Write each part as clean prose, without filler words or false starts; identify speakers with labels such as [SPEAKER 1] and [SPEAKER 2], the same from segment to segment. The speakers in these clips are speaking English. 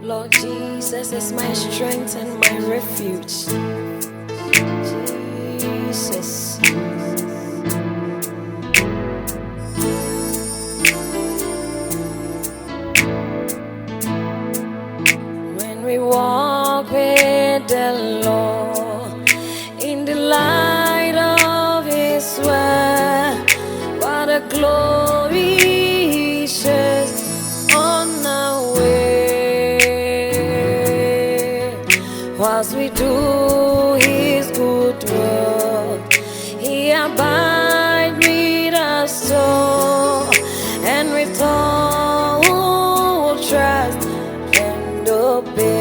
[SPEAKER 1] Lord Jesus is my strength and my refuge. Jesus. When we walk with the Lord in the light of His word, what a glory He sheds on our way. Whilst we do His good work, He abides with us so, and with all trust and obey.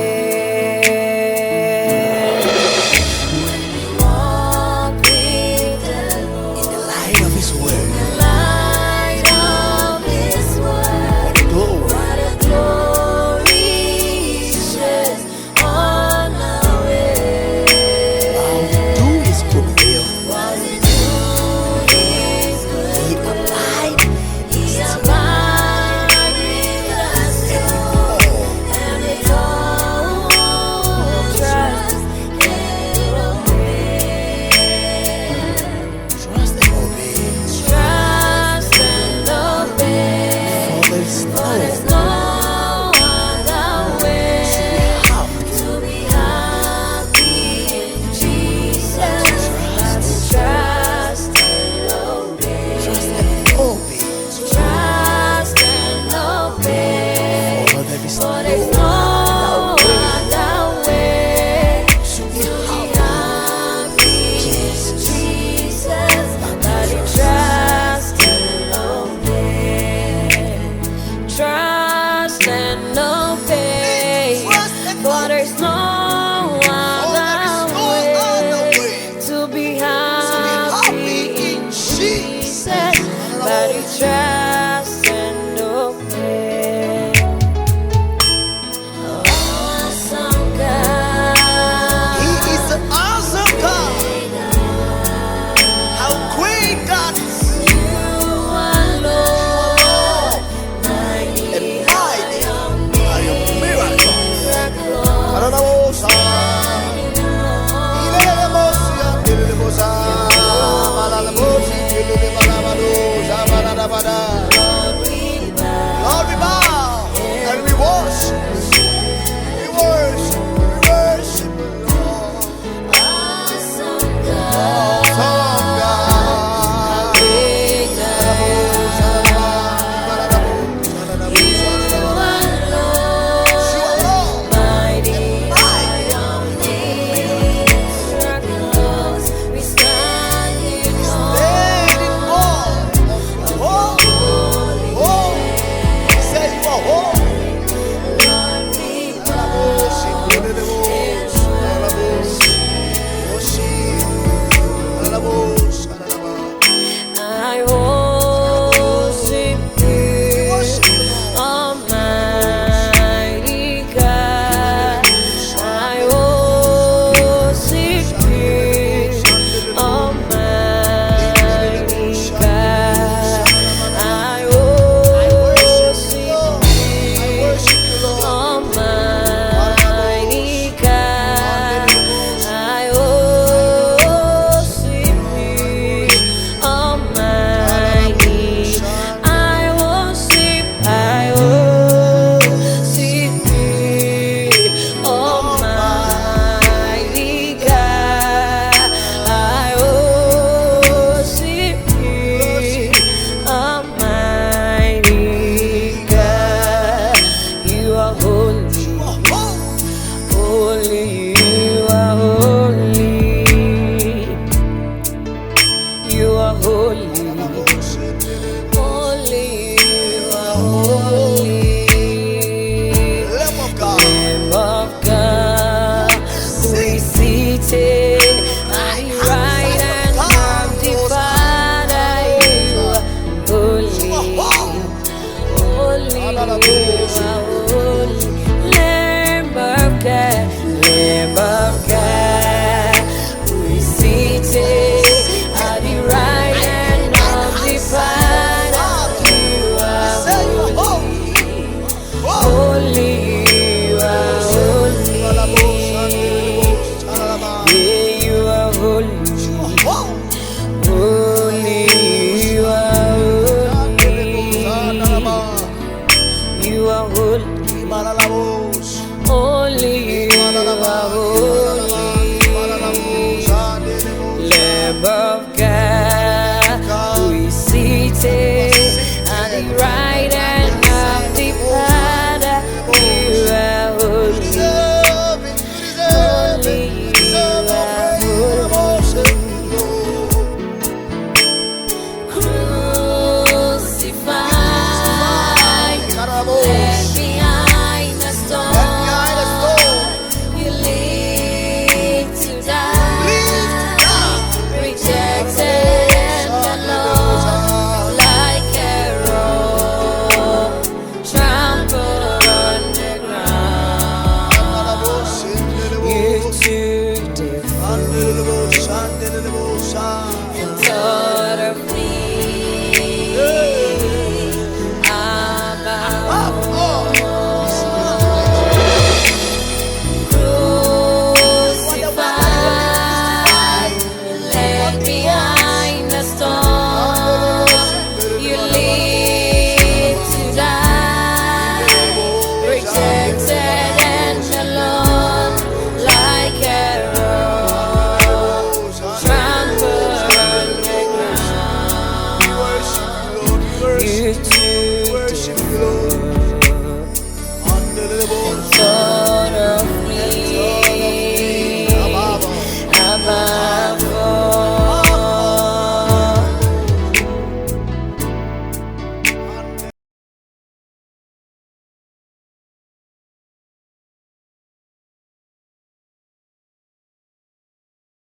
[SPEAKER 1] When we walk with the Lord
[SPEAKER 2] in the light of His word,
[SPEAKER 1] in the light of His word, what a glory He sheds on our way.
[SPEAKER 2] while we do His good will,
[SPEAKER 1] While we do His good
[SPEAKER 2] He
[SPEAKER 1] will,
[SPEAKER 2] abides
[SPEAKER 1] He abides with us all, and with all trust and obey.
[SPEAKER 2] trust and obey.
[SPEAKER 1] Trust and obey. For there's no other way to be happy in Jesus. But to trust and obey.
[SPEAKER 2] Trust and obey.
[SPEAKER 1] Trust and obey.
[SPEAKER 2] For there is
[SPEAKER 1] For there's no other way to be happy in Jesus. But to trust and obey. Trust and obey. For there's no other way to be happy in Jesus. But to trust and obey. Awesome God.
[SPEAKER 2] He is an awesome God. How great God is.
[SPEAKER 1] You are Lord, mighty
[SPEAKER 2] And mighty are your miracles.
[SPEAKER 1] miracles.
[SPEAKER 2] Lord, we bow and we worship. We worship. We worship the Lord.
[SPEAKER 1] Awesome God,
[SPEAKER 2] Awesome God.
[SPEAKER 1] big God. You are Lord, mighty are your miracles. We stand in awe.
[SPEAKER 2] Say you are holy.
[SPEAKER 1] Lord, we I worship you, Almighty God. I worship you, Almighty God. I worship you, Almighty God. I worship you, Almighty. I worship you, Almighty God. I worship you, Almighty God. You are holy, holy. You are holy. You are holy. Holy, you are holy.
[SPEAKER 2] Lamb of God.
[SPEAKER 1] Lamb of God, who is seated at the right hand of the Father. You are holy, holy, you are holy. Lamb of God, Lamb of God, who is seated at the right hand of the Father. You are holy. You are holy,
[SPEAKER 2] Imanalabos.
[SPEAKER 1] only you are holy.